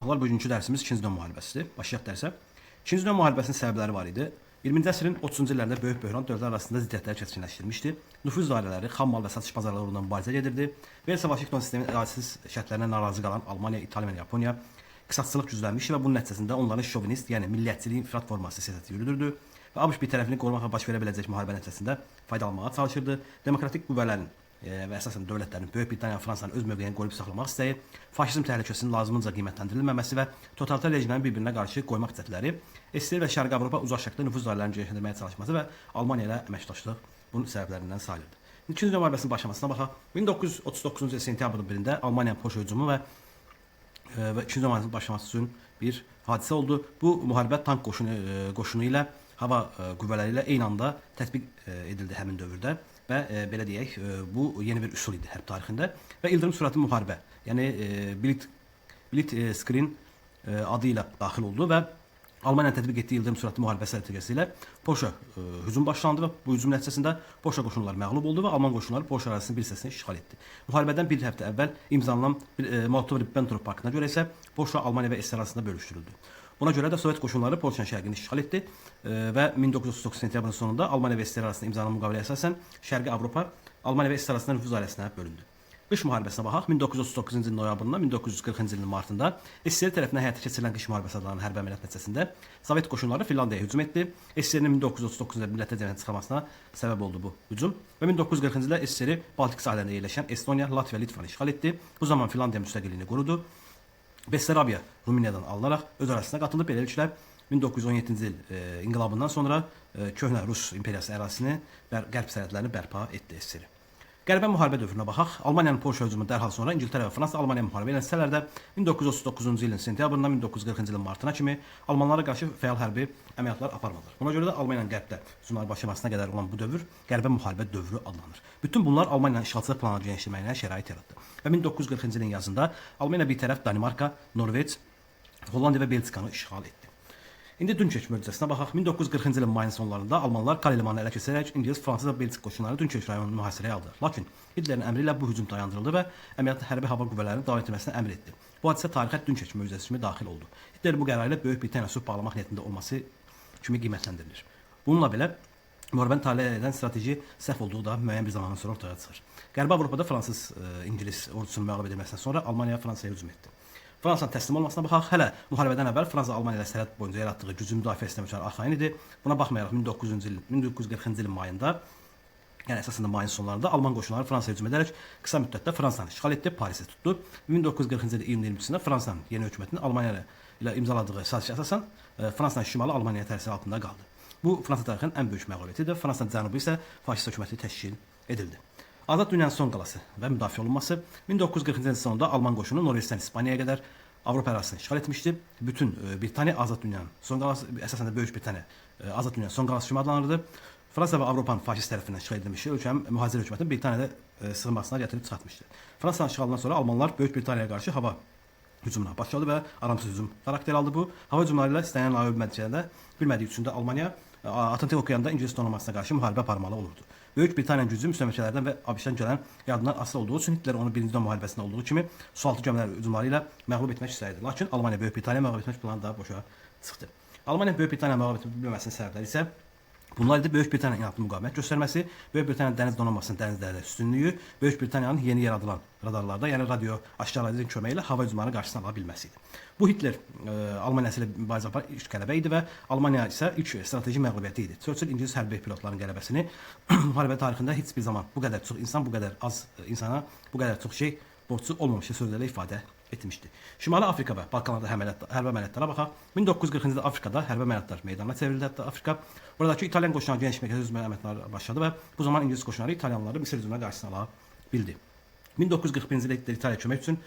Bugünkü dərsimiz 2-ci Dünya müharibəsidir. Başlayaq dərsə. 2-ci Dünya müharibəsinin səbəbləri var idi. 20-ci əsrin 30-cu illərində böyük böhran dövlətlər arasında ziddiyyətlər kəskinləşdirmişdi. Nüfuz dairələri, xam mal və satış bazarları uğrunda mübarizə gedirdi. Versa-Vaşinqton sistemin ərazisiz şərtlərinə narazı qalan Almaniya, İtaliya və Yaponiya qısaltçılıq güclənmişdi və bunun nəticəsində onların şovinist, yəni milliyyətçiliyin ifrat forması siyasəti yürüdürdü və ABŞ bir tərəfini qorumaq və baş verə biləcək müharibə nəticəsində faydalanmağa çalışırdı. Demokratik qüvvələrin və əsasən dövlətlərin Böyük Britaniya və Fransanın öz mövqeyini qoruyub saxlamaq istəyi, faşizm təhlükəsinin lazımınca qiymətləndirilməməsi və totalitar rejimlərin bir-birinə qarşı qoymaq cəhdləri, SSR və Şərqi Avropa uzaq şərqdə nüfuz dairələrini genişləndirməyə çalışması və Almaniya ilə əməkdaşlıq bunun səbəblərindən sayılırdı. İkinci Dünya müharibəsinin başlamasına baxaq. 1939-cu il sentyabrın 1-də Almaniyanın Polşa hücumu və İkinci Dünya müharibəsinin başlaması üçün bir hadisə oldu. Bu müharibə tank qoşunu ilə hava qüvvələri ilə eyni anda tətbiq edildi həmin dövrdə. Və belə deyək, bu yeni bir üsul idi hərb tarixində və ildırım sürətli müharibə, yəni Blitzkrieg adı ilə daxil oldu və Almaniyanın tətbiq etdiyi ildırım sürətli müharibəsi nəticəsilə Polşa hücum başlandı və bu hücum nəticəsində Polşa qoşunları məğlub oldu və Alman qoşunları Polşa ərazisinin bir hissəsini işğal etdi. Müharibədən bir həftə əvvəl imzalanan Molotov-Ribbentrop paktına görə isə Polşa Almaniya və SSR arasında bölüşdürüldü. Buna görə də Sovet qoşunları Polşanın şərqini işğal etdi və 1939 sentyabrın sonunda Almaniya və SSR arasında imzalanan müqaviləyə əsasən Şərqi Avropa Almaniya və SSR arasında nüfuz dairəsinə bölündü. Qış müharibəsinə baxaq. 1939-cu ilin noyabrından 1940-cı ilin martında SSR tərəfindən həyata keçirilən qış müharibəsi adlanan hərbi əməliyyat nəticəsində Sovet qoşunları Finlandiyaya hücum etdi. SSR-nin 1939-cu ildə Millətlər Cəmiyyətinə çıxarmasına səbəb oldu bu hücum və 1940-cı ildə SSR Baltik sahilində yerləşən Estoniya, Latviya, Litvanı işğal etdi. Bu zaman Finlandiya müstəqilliyini qorudu. Bessarabiya Rumıniyadan alınaraq öz ərazisinə qatıldı. Beləliklə 1917-ci il inqilabından sonra köhnə Rus imperiyası ərazisini qərb sərhədlərini bərpa etdi SSR. Qəribə müharibə dövrünə baxaq. Almaniyanın Polşa hücumu dərhal sonra İngiltərə və Fransa Almaniya müharibə eləsələr də 1939-cu ilin sentyabrından 1940-cı ilin martına kimi Almanlara qarşı fəal hərbi əməliyyatlar aparmadılar. Buna görə də Almaniyanın qərbdə hücumlar başlamasına qədər olan bu dövr qəribə müharibə dövrü adlanır. Bütün bunlar Almaniyanın işğalçılıq planını genişləməyinə şərait yaratdı. Və 1940-cı ilin yazında Almaniya bir tərəf Danimarka, Norveç, Hollandiya və Belçikanı işğal etdi. İndi Dünkeç möcüzəsinə baxaq. 1940-cı ilin mayın sonlarında Almanlar Kale limanını ələ keçirərək İngilis, Fransız və Belçik qoşunları Dünkeç rayonunu mühasirəyə aldılar. Lakin Hitlerin əmri ilə bu hücum dayandırıldı və əməliyyatın hərbi hava qüvvələrinin davam etməsinə əmr etdi. Bu hadisə tarixə Dünkeç möcüzəsi kimi daxil oldu. Hitler bu qərarı ilə Böyük Britaniya sülh bağlamaq niyyətində olması kimi qiymətləndirilir. Bununla belə müharibənin talih edən strateji səhv olduğu da müəyyən bir zamandan sonra ortaya çıxır. Qərbi Avropada Fransız, İngilis ordusunun məğlub edilməsindən sonra Almaniya Fransaya hücum etdi. Fransanın təslim olmasına baxaq. Hələ müharibədən əvvəl Fransa Almaniya ilə sərhəd boyunca yaratdığı gücün müdafiə sistemi üçün arxayın idi. Buna baxmayaraq 1940-cı ilin mayında, yəni əsasında mayın sonlarında Alman qoşunları Fransaya hücum edərək qısa müddətdə Fransanı işğal etdi, Parisi tutdu. 1940-cı ilin iyun 22-sində Fransanın yeni hökumətinin Almaniya ilə imzaladığı sazişə əsasən Fransanın şimalı Almaniya təsiri altında qaldı. Bu Fransa tarixinin ən böyük məğlubiyyətidir. Fransanın cənubu isə faşist hökuməti təşkil edildi. Azad dünyanın son qalası və müdafiə olunması 1940-cı ilin sonunda Alman qoşunu Norveçdən İspaniyaya qədər Avropa ərazisini işğal etmişdi. Bütün Britaniya azad dünyanın son qalası, əsasən də Böyük Britaniya azad dünyanın son qalası kimi adlanırdı. Fransa və Avropanın faşist tərəfindən işğal edilmiş ölkənin mühacir hökumətinin Britaniyada sığınmasına gətirib çıxartmışdı. Fransanın işğalından sonra Almanlar Böyük Britaniyaya qarşı hava hücumuna başladı və aramsız hücum xarakteri aldı bu. Hava hücumları ilə istənilən nail nəticədə bilmədiyi üçün də Almaniya Atlantik okeanında İngilis donanmasına qarşı müharibə aparmalı olurdu. Böyük Britaniyanın gücü müstəmləkələrdən və ABŞ-dan gələn yardımlar asılı olduğu üçün Hitler onu 1-ci Dünya müharibəsində olduğu kimi sualtı gəmilər hücumları ilə məğlub etmək istəyirdi. Lakin Almaniya Böyük Britaniya məğlub etmək planı da boşa çıxdı. Almaniya Böyük Britaniya məğlub etmə bilməməsinin səbəbləri isə bunlar idi: Böyük Britaniyanın inadlı müqavimət göstərməsi, Böyük Britaniyanın dəniz donanmasının dənizlərdə üstünlüyü, Böyük Britaniyanın yeni yaradılan radarlarda, yəni radio aşkarlayıcı köməyi ilə hava hücumlarının qarşısını ala bilməsi idi. Bu Hitler Almaniya ilə mübarizə aparan ilk qələbə idi və Almaniya isə ilk strateji məğlubiyyəti idi. Churchill İngilis hərbi pilotların qələbəsini müharibə tarixində heç bir zaman bu qədər çox insan, bu qədər az insana, bu qədər çox şey borçlu olmamış sözlərlə ifadə etmişdi. Şimali Afrika və Balkanlarda hərbi əməliyyatlara baxaq. 1940-cı ildə Afrikada hərbi əməliyyatlar meydana çevrildi. Hətta Afrika, buradakı İtalyan qoşunları geniş miqyaslı hücum əməliyyatları başladı və bu zaman İngilis qoşunları İtalyanları Misir hücumuna qarşısına ala bildi. 1941-ci ildə İtaliya kömək üçün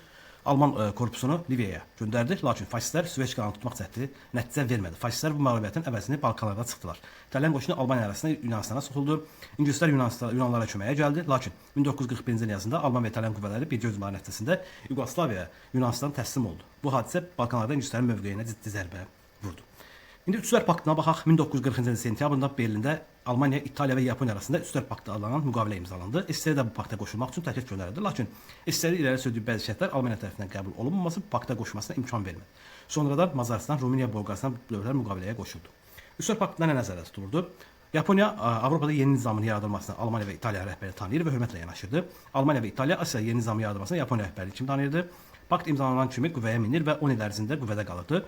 Alman korpusunu Liviyaya göndərdi, lakin faşistlər Süveyş kanalını tutmaq cəhdi nəticə vermədi. Faşistlər bu məğlubiyyətin əvəzini Balkanlarda çıxdılar. İtalyan qoşunu Almaniya arasında Yunanistana soxuldu. İngilislər Yunanlara köməyə gəldi, lakin 1941-ci ilin yazında Alman və İtalyan qüvvələri birgə hücumları nəticəsində Yugoslaviyaya Yunanistan təslim oldu. Bu hadisə Balkanlarda İngilislərin mövqeyinə ciddi zərbə vurdu. İndi Üçlər Paktına baxaq. 1940-cı ilin sentyabrında Berlində Almaniya, İtaliya və Yaponiya arasında Üçlər Paktı adlanan müqavilə imzalandı. SSR də bu pakta qoşulmaq üçün təklif göndərildi. Lakin SSR irəli sürdüyü bəzi şərtlər Almaniya tərəfindən qəbul olunmaması pakta qoşulmasına imkan vermədi. Sonradan Macaristan, Rumıniya, Bolqarıstan dövlətlər müqaviləyə qoşuldu. Üçlər Paktında nə nəzərdə tutulurdu? Yaponiya Avropada yeni nizamın yaradılmasına Almaniya və İtaliya rəhbəri tanıyır və hörmətlə yanaşırdı. Almaniya və İtaliya Asiyada yeni nizamın yaradılmasına Yaponiya rəhbərliyi kimi tanıyırdı. Pakt imzalanan kimi qüvvəyə minir və 10 il ərzində qüvvədə qalırdı.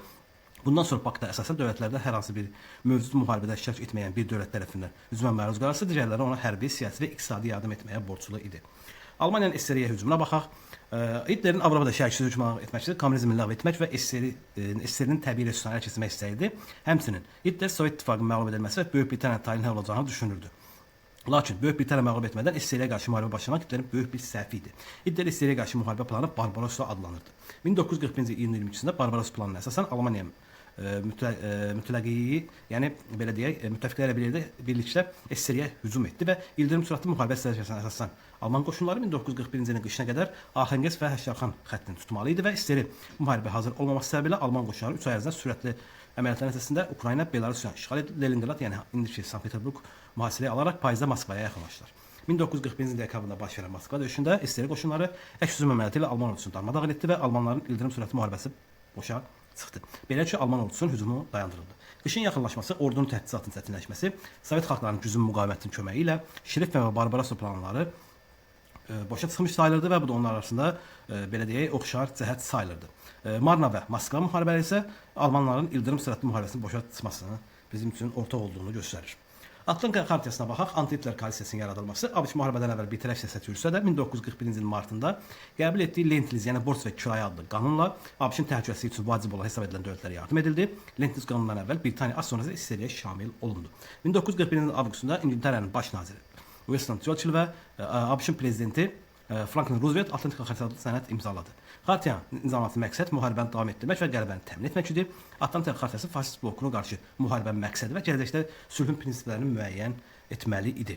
Bundan sonra paktda əsasən dövlətlərdə hər hansı bir mövcud müharibədə iştirak etməyən bir dövlət tərəfindən hücuma məruz qalırsa, digərləri ona hərbi, siyasi və iqtisadi yardım etməyə borclu idi. Almaniyanın SSR-yə hücumuna baxaq. Hitlerin Avropada şərksiz hücuma etməkçisi, kommunizmi ləğv etmək və SSR-nin təbii resurslarını ələ keçirmək istəyirdi. Həmçinin Hitler Sovet İttifaqının məğlub edilməsi və Böyük Britaniyanın taleyinə olacağını düşünürdü. Lakin Böyük Britaniya məğlub etmədən SSR-yə qarşı müharibə başlamaq Hitlerin böyük bir səhvi idi. Hitler SSR-yə qarşı müharibə planı Barbarossa adlanırdı. 1941-ci ilin 22-sində Barbarossa planına əsasən Almaniya mütləqiyi, yəni belə deyək, müttəfiqlərlə birlikdə SSR-yə hücum etdi və ildırım sürətli müharibə stratejiyasına əsasən Alman qoşunları 1941-ci ilin qışına qədər Axenges və Həşjarxan xəttini tutmalı idi və SSR müharibə hazır olmaması səbəbilə Alman qoşunları 3 ay ərzində sürətli əməliyyatlar nəticəsində Ukrayna, Belarusiya işğal edildi. Leningrad, yəni indiki Sankt-Peterburq mühasirəyə alaraq payızda Moskvaya yaxınlaşdılar. 1941-ci ilin dekabrında baş verən Moskva döyüşündə SSR qoşunları əks hücum əməliyyatı ilə Alman ordusunu darmadağın etdi və Almanların ildırım sürətli müharibəsi boşa çıxdı. Beləliklə Alman ordusunun hücumu dayandırıldı. Qışın yaxınlaşması, ordunun təchizatının çətinləşməsi, Sovet xalqlarının gücün müqavimətinin köməyi ilə Şrif və Barbarossa planları boşa çıxmış sayılırdı və bu da onlar arasında belə deyək, oxşar cəhət sayılırdı. Marna və Moskva müharibələri isə Almanların ildırım sürətli müharibəsinin boşa çıxmasını bizim üçün ortaq olduğunu göstərir. Atlantika xaritəsina baxaq. Anti-Hitler koalisiyasının yaradılması ABC müharibədən əvvəl bir tərəf siyasət yürütsə də 1941-ci ilin martında qəbul etdiyi Lend-Liz, yəni borc və kirayə adlı qanunla ABC-nin təhlükəsizliyi üçün vacib olan hesab edilən dövlətlərə yardım edildi. Lend-Liz qanunundan əvvəl Britaniya az sonra SSR-yə şamil olundu. 1941-ci ilin avqustunda İngiltərənin baş naziri Winston Churchill və ABŞ-ın prezidenti Franklin Roosevelt Atlantika xəritəsi adlı sənəd imzaladı. Xartiyanın imzalaması məqsəd müharibəni davam etdirmək və qələbəni təmin etmək idi. Atlantika xəritəsi faşist blokuna qarşı müharibənin məqsədi və gələcəkdə sülhün prinsiplərini müəyyən etməli idi.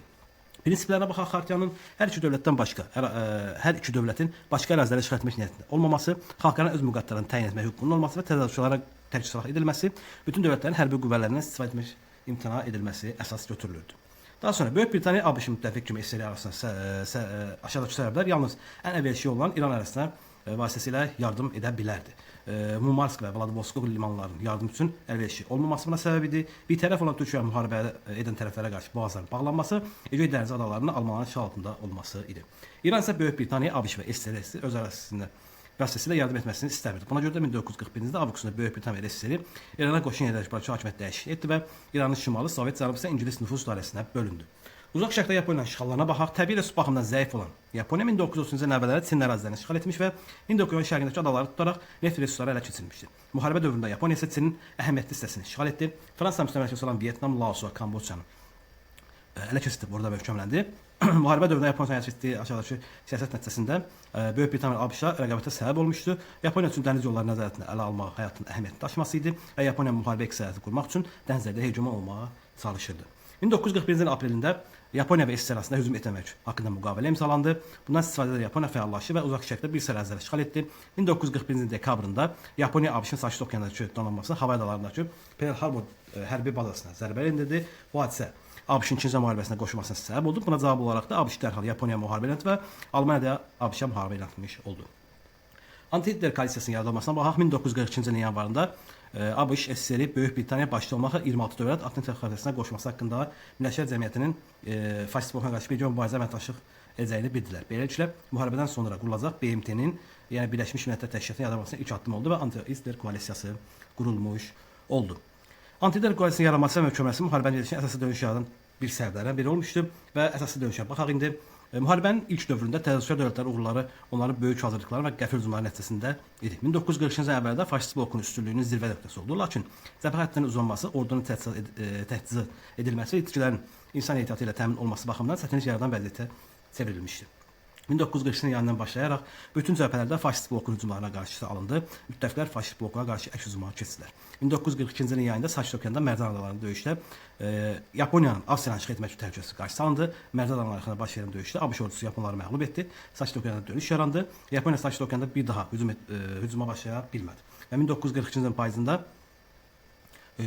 Prinsiplərinə baxaq, xartiyanın hər iki dövlətin başqa ərazilərə işğal etmək niyyətində olmaması, xalqların öz müqəddəratlarını təyin etmək hüququnun olması və tədarükçülərə tərk edilməsi, bütün dövlətlərin hərbi qüvvələrindən istifadə etmək imtina edilməsi əsas götürülürdü. Daha sonra Böyük Britaniya ABŞ müttəfiq kimi SSR arasında aşağıdakı səbəblər yalnız ən əvvəlki olan İran arasında vasitəsilə yardım edə bilərdi. Murmansk və Vladivostok limanlarının yardım üçün əlverişli olmaması buna səbəb idi. Bir tərəf olan Türkiyə müharibə edən tərəflərə qarşı boğazların bağlanması, Egey dənizi adalarının Almanların işğal altında olması idi. İran isə Böyük Britaniya, ABŞ və SSR öz arasında vasitəsilə yardım etməsini istəmirdi. Buna görə də 1941-ci ildə avqustunda Böyük Britaniya və SSR İrana qoşun yerləşdirib hakimiyyət dəyişiklik etdi və İranın şimalı Sovet, cənubu isə İngilis nüfuz dairəsinə bölündü. Uzaq Şərqdə Yaponiyanın işğallarına baxaq. Təbii resurs baxımından zəif olan Yaponiya 1930-cu ilin əvvəllərində Çin ərazilərini işğal etmiş və İndo-Okean şərqindəki adaları tutaraq neft resursları ələ keçirmişdi. Müharibə dövründə Yaponiya isə Çinin əhəmiyyətli hissəsini işğal etdi. Fransa müstəmləkəsi olan Vyetnam, Laos və Kamboçyanı ələ keçirib, orada möhkəmləndi. Müharibə dövründə Yaponiya keçirdiyi aşağıdakı siyasət nəticəsində Böyük Britaniya ABŞ-a rəqabətə səbəb olmuşdu. Yaponiya üçün dəniz yolları nəzarətini ələ almaq həyatın əhəmiyyətli daşıması idi və Yaponiya müharibə iqtisadiyyatı qurmaq üçün dənizlərdə hücuma olmağa çalışırdı. 1941-ci ilin aprelində Yaponiya və SSR arasında hücum etməmək haqqında müqavilə imzalandı. Bundan istifadədə Yaponiya fəallaşdı və uzaq şərqdə bir sıra əraziləri işğal etdi. 1941-ci ilin dekabrında Yaponiya ABŞ-ın Sakit Okeandakı donanması hava adalarındakı Pearl Harbor hərbi bazasına zərbə endirdi. Bu hadisə ABŞ-ın İkinci müharibəsinə qoşulmasına səbəb oldu. Buna cavab olaraq da ABŞ dərhal Yaponiya müharibə etdi və Almaniya da ABŞ-a müharibə etmiş oldu. Anti-Hitler koalisiyasının yaradılmasına baxaq. 1942-ci ilin yanvarında ABŞ, SSR, Böyük Britaniya başda olmaqla 26 dövlət Atlantika xəritəsinə qoşulması haqqında Birləşmiş Cəmiyyətinin faşist blokuna qarşı birgə mübarizə əməkdaşlıq edəcəyini bildilər. Beləliklə, müharibədən sonra qurulacaq BMT-nin, yəni Birləşmiş Millətlər Təşkilatının yaradılmasına ilk addım oldu və Anti-Hitler koalisiyası qurulmuş oldu. Anti-Hitler koalisiyasının yaranması və möhkəmləsi müharibənin gedişinə əsaslı dönüş yaradan bir səbəblərdən biri olmuşdu və əsaslı dönüşə baxaq indi. Müharibənin ilk dövründə təzyiqli dövlətlər uğurları onların böyük hazırlıqları və qəfil hücumları nəticəsində idi. 1942-ci ilin əvvəldə faşist blokun üstünlüyünün zirvə nöqtəsi oldu. Lakin cəbhə xəttinin uzanması, ordunun təchiz edilməsi və itkilərin insan ehtiyatı ilə təmin olması baxımından çətinlik yaradan vəziyyətə çevrilmişdi. 1942-ci yandan başlayaraq bütün cəbhələrdə faşist blokun hücumlarına qarşı alındı. Müttəfiqlər faşist blokuna qarşı əks hücuma keçdilər. 1942-ci ilin yayında Sakit Okeanda Mərcan adalarında döyüşdə Yaponiyanın Avstriyanı işğal etmək təhlükəsi qarşısı alındı. Mərcan adaları arasında baş verən döyüşdə ABŞ ordusu Yaponları məğlub etdi. Sakit Okeanda döyüş yarandı. Yaponiya Sakit Okeanda bir daha hücuma başlaya bilmədi. Və 1942-ci ilin payızında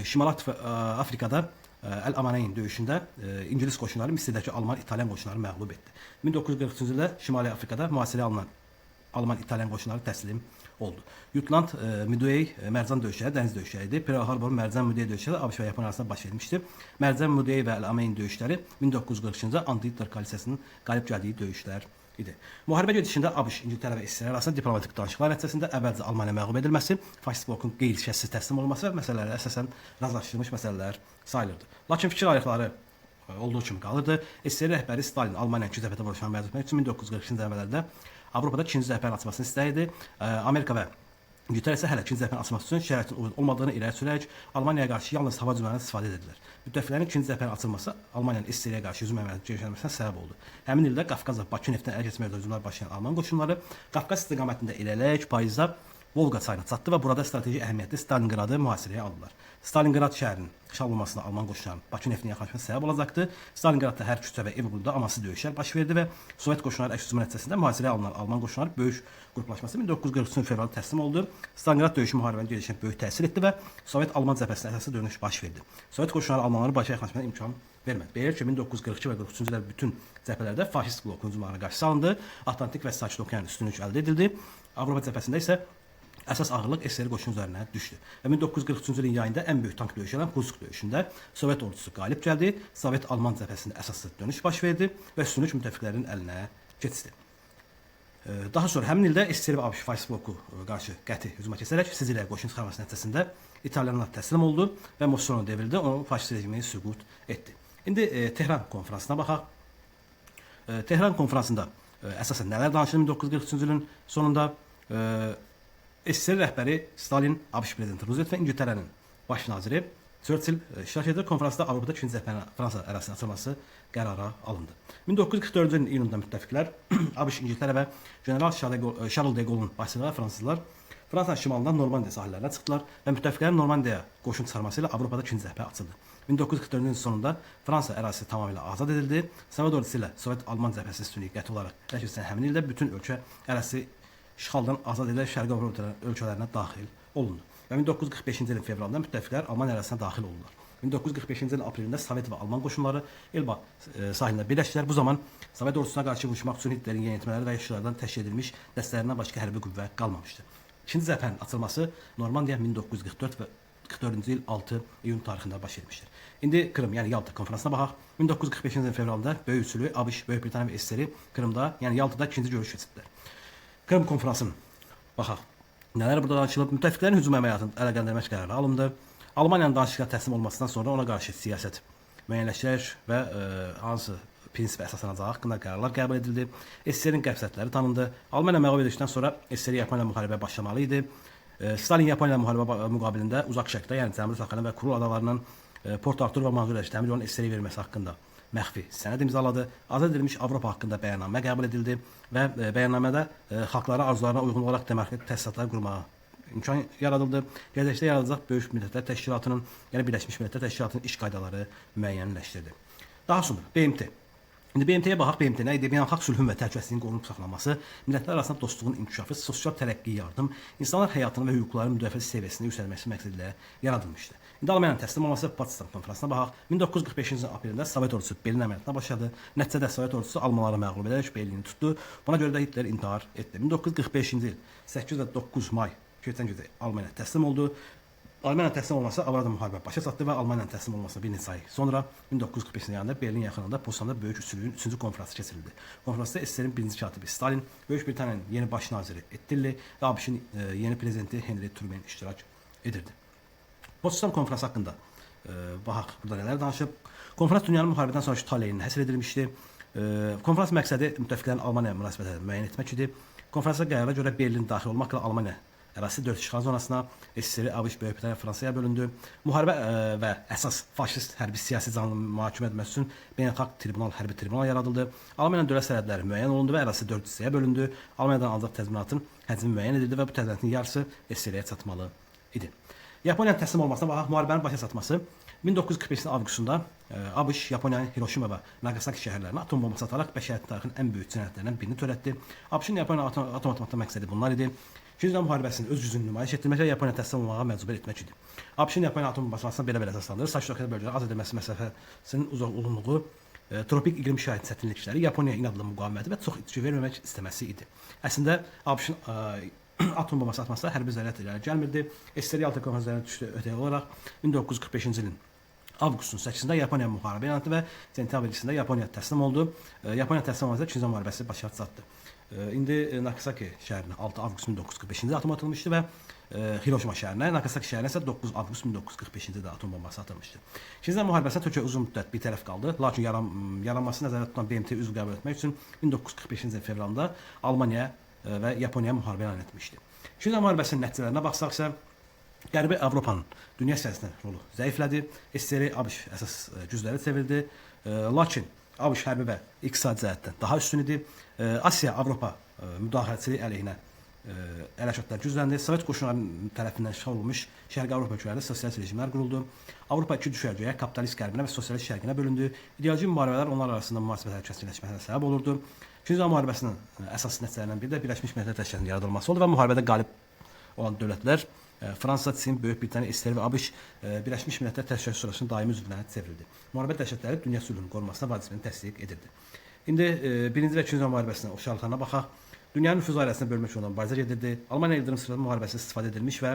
Şimali Afrikada Əl-Amaneyn döyüşündə İngilis qoşunları Misrdəki Alman, İtalyan qoşunları məğlub etdi. 1943-cü ildə Şimali Afrikada mühasirəyə alınan Alman, İtalyan qoşunları təslim oldu. Jutland, Midway mərcan döyüşləri, dəniz döyüşləri idi. Pearl Harbor mərcan Midway döyüşləri ABŞ və Yaponiya arasında baş vermişdi. Mərcan Midway və Əl-Amaneyn döyüşləri 1943-cü Anti-Hitler koalisiyasının qalib gəldiyi döyüşlər idi. Müharibə gedişində ABŞ, İngiltərə və İsrail arasında diplomatik danışıqlar nəticəsində əvvəlcə Almaniya məğlub edilməsi, faşist blokun qeyri-şərtsiz təslim olması və məsələləri əsasən razılaşdırılmış məsələlər sayılırdı. Lakin fikir ayrılıqları olduğu kimi qalırdı. SSR rəhbəri Stalin Almaniyanın ikinci zəfərdə vuruşmanı məcbur etmək üçün 1942-ci əvvəllərdə Avropada ikinci zəfərin açılmasını istəyirdi. Amerika və İngiltərə isə hələ ikinci zəfərin açılması üçün şəraitin uyğun olmadığını irəli sürərək Almaniyaya qarşı yalnız hava hücumlarından istifadə edirlər. Müttəfiqlərin ikinci zəfərin açılması Almaniyanın SSR-yə qarşı hücum əməliyyatı genişlənməsinə səbəb oldu. Həmin ildə Qafqaz və Bakı neftinə əl keçməklə hücumlar başlayan Alman qoşunları Qafqaz istiqamətində irəliləyərək payızda Volqa çayına çatdı və burada strateji əhəmiyyətli Stalingradı mühasirəyə aldılar. Stalingrad şəhərinin işğal olunmasına Alman qoşunlarının Bakı neftinin yaxınlaşmasına səbəb olacaqdı. Stalingradda hər küçə və ev qurda amansız döyüşlər baş verdi və Sovet qoşunları əks hücumu nəticəsində mühasirəyə alınan Alman qoşunları böyük qruplaşması 1943-cü fevralda təslim oldu. Stalingrad döyüşü müharibənin gedişinə böyük təsir etdi və Sovet-Alman cəbhəsinə əsaslı dönüş baş verdi. Sovet qoşunları Almanları Bakıya yaxınlaşmaya imkan vermədi. Beləliklə 1942 və 43-cü illər bütün cəbhələrdə faşist blok hücumlarına qarşı salındı. Atlantik və Sakit Okean üstünlük əldə edildi. Avropa cəbhəsində isə əsas ağırlıq SSR qoşunu üzərinə düşdü. Və 1943-cü ilin yayında ən böyük tank döyüşü olan Kursk döyüşündə Sovet ordusu qalib gəldi. Sovet-Alman cəbhəsində əsaslı dönüş baş verdi və üstünlük müttəfiqlərin əlinə keçdi. Daha sonra həmin ildə SSR və ABŞ faşist bloku qarşı qəti hücuma keçərək Siciliyaya qoşun çıxarması nəticəsində İtalyanlar təslim oldu və Mussolini devrildi, onun faşist rejimi süqut etdi. İndi Tehran konfransına baxaq. Tehran konfransında əsasən nələr danışıldı 1943-cü ilin sonunda? SSR rəhbəri Stalin, ABŞ prezidenti Roosevelt və İngiltərənin baş naziri Churchill iştirak edir. Konferansda Avropada ikinci zəfərin Fransa ərazisinin açılması qərara alındı. 1944-cü ilin iyununda müttəfiqlər ABŞ, İngiltərə və General Charles de Gaulle'un başçılığı fransızlar Fransanın şimalından Normandiya sahillərinə çıxdılar və müttəfiqlərin Normandiyaya qoşun çıxarması ilə Avropada ikinci zəfər açıldı. 1944-cü ilin sonunda Fransa ərazisi tamamilə azad edildi. Sovet ordusu ilə Sovet-Alman cəbhəsi üstünlüyü qəti olaraq rəşidləşən həmin ildə bütün ölkə ərazisi işğaldan azad edilərək Şərqi Avropa ölkələrinə daxil olundu. Və 1945-ci ilin fevralında müttəfiqlər Alman ərazisinə daxil oldular. 1945-ci ilin aprelində Sovet və Alman qoşunları Elba sahilində birləşdilər. Bu zaman Sovet ordusuna qarşı vuruşmaq üçün Hitlerin yeniyetmələri və yaşlılardan təşkil edilmiş dəstələrindən başqa hərbi qüvvə qalmamışdı. İkinci zəfərin açılması Normandiya 1944 və 44-cü il 6 iyun tarixində baş vermişdir. İndi Krım, yəni Yalta konferansına baxaq. 1945-ci ilin fevralında böyük üçlü ABŞ, Böyük Britaniya və SSR Krımda, yəni Yaltada ikinci görüş keçirdilər. Krım konferansının baxaq. Nələr burada danışılıb? Müttəfiqlərin hücum əməliyyatını əlaqələndirmək qərarı alındı. Almaniyanın danışıqlara təslim olmasından sonra ona qarşı siyasət müəyyənləşdirilər və hansı prinsipə əsaslanacaq haqqında qərarlar qəbul edildi. SSR-in qəfsətləri tanındı. Almaniya məğlub edildikdən sonra SSR Yaponiya müharibəyə başlamalı idi. Stalin Yaponiya müharibə müqabilində uzaq şərqdə, yəni Cənubi Saxalin və Kuril adalarından Port Artur və Manzuriyada təmir olunan SSR verilməsi haqqında məxfi sənəd imzaladı. Azad edilmiş Avropa haqqında bəyannamə qəbul edildi və bəyannamədə xalqların arzularına uyğun olaraq demokratik təsisatlar qurmağa imkan yaradıldı. Gələcəkdə yaradılacaq Böyük Millətlər Təşkilatının, yəni Birləşmiş Millətlər Təşkilatının iş qaydaları müəyyənləşdirdi. Daha sonra BMT. İndi BMT-yə baxaq. BMT nə idi? Beynəlxalq sülhün və təhlükəsizliyin qorunub saxlanması, millətlər arasında dostluğun inkişafı, sosial tərəqqi yardım, insanlar həyatının və hüquqlarının müdafiəsi səviyyəsini yüksəlməsi məqsədilə yaradılmışdı. İndi Almaniyanın təslim olması Potsdam konferansına baxaq. 1945-ci ilin aprelində Sovet ordusu Berlin əməliyyatına başladı. Nəticədə Sovet ordusu Almanları məğlub edərək Berlini tutdu. Buna görə də Hitler intihar etdi. 1945-ci il 8 və 9 may keçən gecə Almaniya təslim oldu. Almaniyanın təslim olması Avrada müharibə başa çatdı və Almaniyanın təslim olmasına bir neçə ay sonra 1945-ci ildə Berlin yaxınlığında Potsdamda böyük üçlüyün 3-cü konfransı keçirildi. Konfransda SSR-in birinci katibi Stalin, Böyük Britaniyanın yeni baş naziri Ettilli və ABŞ-in yeni prezidenti Henry Truman iştirak edirdi. Potsdam konfransı haqqında baxaq, burada nələr danışıb. Konfrans dünyanın müharibədən sonraki taleyinə həsr edilmişdi. Konfrans məqsədi müttəfiqlərin Almaniya münasibətlərini müəyyən etmək idi. Konfransa qərara görə Berlin daxil olmaqla Almaniya ərazisi 4 işğal zonasına, SSR, ABŞ, Böyük Britaniya, Fransaya bölündü. Müharibə və əsas faşist hərbi siyasi canlını mühakimə etməsi üçün beynəlxalq tribunal, hərbi tribunal yaradıldı. Almaniyanın dövlət sərhədləri müəyyən olundu və ərazisi 4 hissəyə bölündü. Almaniyadan alınacaq təzminatın həcmi müəyyən edildi və bu təzminatın yarısı SSR-yə çatmalı idi. Yaponiyanın təslim olmasına baxaq, müharibənin başa çatması 1945-ci avqustunda ABŞ Yaponiyanın Hiroşima və Nagasaki şəhərlərinə atom bombası ataraq bəşəriyyət tarixinin ən böyük cinayətlərindən birini törətdi. ABŞ-ın Yaponiyaya atom atmaqda məqsədi bunlar idi. İkinci Dünya müharibəsinin öz gücünü nümayiş etdirmək və Yaponiya təslim olmağa məcbur etmək idi. ABŞ-ın Yaponiya atom bombasına belə əsaslandırır. Sakit bölgələrə az edilməsi məsafəsinin uzunluğu, tropik iqlim şərait çətinlikləri, Yaponiya inadlı müqaviməti və çox itki verməmək istəməsi idi. Əslində ABŞ-ın atom bombası atması hərbi zərərət irəli gəlmirdi. SSR-6 konvensiyasına düşdü ötəyə olaraq 1945-ci ilin avqustun 8-də Yaponiya müharibə elan etdi və sentyabr 2-də Yaponiya təslim oldu. Yaponiya təslim olması İkinci Dünya müharibəsi başa çatdı. İndi Nagasaki şəhərinə 6 avqust 1945-ci ildə atom atılmışdı və Hiroşima şəhərinə, Nagasaki şəhərinə isə 9 avqust 1945-ci ildə atom bombası atılmışdı. İkinci Dünya müharibəsinə Türkiyə uzun müddət bir tərəf qaldı, lakin yaranması nəzərdə tutulan BMT üzv qəbul etmək üçün 1945-ci il fevralında Almaniya və Yaponiya müharibə elan etmişdi. İkinci Dünya müharibəsinin nəticələrinə baxsaq isə Qərbi Avropanın dünya siyasətində rolu zəiflədi, SSR ABŞ əsas gücləri çevirdi, lakin ABŞ hərbi və iqtisadi cəhətdən daha üstün idi. Asiya-Avropa müdaxiləçiliyi əleyhinə hərəkətlər gücləndi. Sovet qoşunlarının tərəfindən işğal olunmuş Şərqi Avropa ölkələrində sosialist rejimlər quruldu. Avropa iki düşərgəyə, kapitalist qərbinə və sosialist şərqinə bölündü. İdeoloji müharibələr onlar arasında mühasibətlər kəskinləşməsinə səbəb olurdu. İkinci Dünya müharibəsinin əsas nəticələrindən biri də Birləşmiş Millətlər Təşkilatının yaradılması oldu və müharibədə qalib olan dövlətlər Fransa, Çin, Böyük Britaniya, İsrail və ABŞ Birləşmiş Millətlər Təşkilatı Şurasının daimi üzvlərinə çevrildi. Müharibə dəhşətləri dünya sülhünün qorunmasına vacibini təsdiq edirdi. İndi birinci və ikinci Dünya müharibəsinə oxşarlıqlarına baxaq. Dünyanın nüfuz dairəsində bölmək yolundan mübarizə gedirdi. Almaniya ildırım silahlı müharibəsində istifadə edilmiş və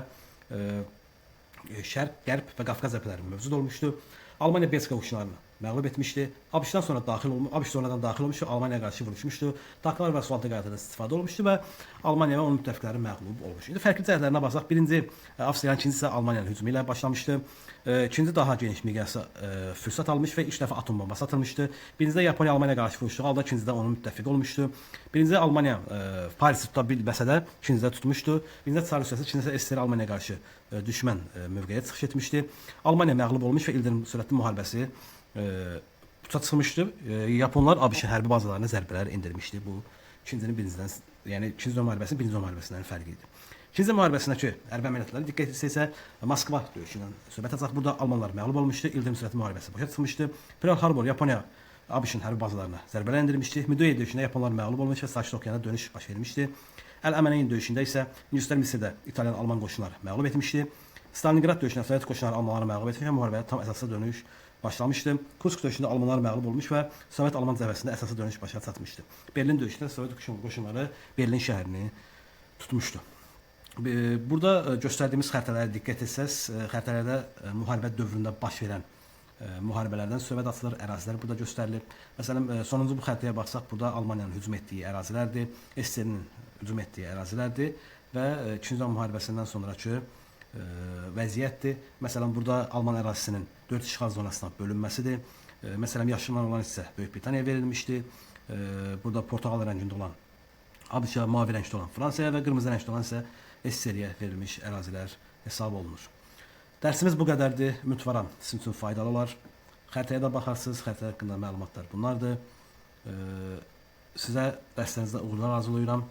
Şərq, Qərb və Qafqaz cəbhələri mövcud olmuşdu. Almaniya Belçika qoşunlarını məğlub etmişdi. ABŞ-dan sonra ABŞ sonradan daxil olmuş və Almaniyaya qarşı vuruşmuşdu. Tanklar və sualtı qaydalardan istifadə olunmuşdu və Almaniya və onun müttəfiqləri məğlub olmuşdu. İndi fərqli cəhətlərinə baxsaq, birinci Avstriyanın, ikincisi isə Almaniyanın hücumu ilə başlamışdı. İkinci daha geniş miqyasda fürsət almış və ilk dəfə atom bombası atılmışdı. Birincidə Yaponiya Almaniyaya qarşı vuruşduğu halda ikincidə onun müttəfiqi olmuşdu. Birincidə Almaniya Parisi tuta bilməsə də ikincidə tutmuşdu. Birincidə Çar Rusiyası, ikincidə SSR Almaniyaya qarşı düşmən mövqeyə çıxış etmişdi. Almaniya məğlub olmuş və ildırım sürətli müharibəsi puça çıxmışdı. Yaponlar ABŞ hərbi bazalarına zərbələr endirmişdi. Bu ikincinin birincidən, yəni ikinci Dünya müharibəsinin birinci müharibəsindən fərqi idi. İkinci müharibəsindəki hərbi əməliyyatlara diqqət etsək isə Moskva döyüşündən söhbət açaq. Burada Almanlar məğlub olmuşdu. İldırım sürətli müharibəsi başa çıxmışdı. Pearl Harbor Yaponiya ABŞ-ın hərbi bazalarına zərbələr endirmişdi. Midway döyüşündə Yaponlar məğlub olmuş və Sakit Okeana dönüş baş vermişdi. Əl-Əməneyn döyüşündə isə ingilislər Misirdə İtalyan Alman qoşunları məğlub etmişdi. Stalingrad döyüşündə Sovet qoşunları Almanları məğlub etmiş və müharibəyə tam əsaslı dönüş başlamışdı. Kursk döyüşündə Almanlar məğlub olmuş və Sovet Alman cəbhəsində əsaslı dönüş başa çatmışdı. Berlin döyüşündə Sovet qoşunları Berlin şəhərini tutmuşdu. Burada göstərdiyimiz xəritələrə diqqət etsəz, xəritələrdə müharibə dövründə baş verən müharibələrdən söhbət açılır, ərazilər burada göstərilir. Məsələn, sonuncu bu xəritəyə baxsaq, burada Almaniyanın hücum etdiyi ərazilərdir, SSR-nin hücum etdiyi ərazilərdir və İkinci Dünya müharibəsindən sonrakı vəziyyətdir. Məsələn, burada Alman ərazisinin 4 işğal zonasına bölünməsidir. Məsələn, yaşılan olan hissə Böyük Britaniyaya verilmişdi. Burada portağal rəngində olan ABŞ-ya, mavi rəngdə olan Fransaya və qırmızı rəngdə olan isə SSR-yə verilmiş ərazilər hesab olunur. Dərsimiz bu qədərdir. Ümid varam sizin üçün faydalı olar. Xəritəyə də baxarsınız. Xəritə haqqında məlumatlar bunlardır. Sizə dərslərinizdə uğurlar arzulayıram.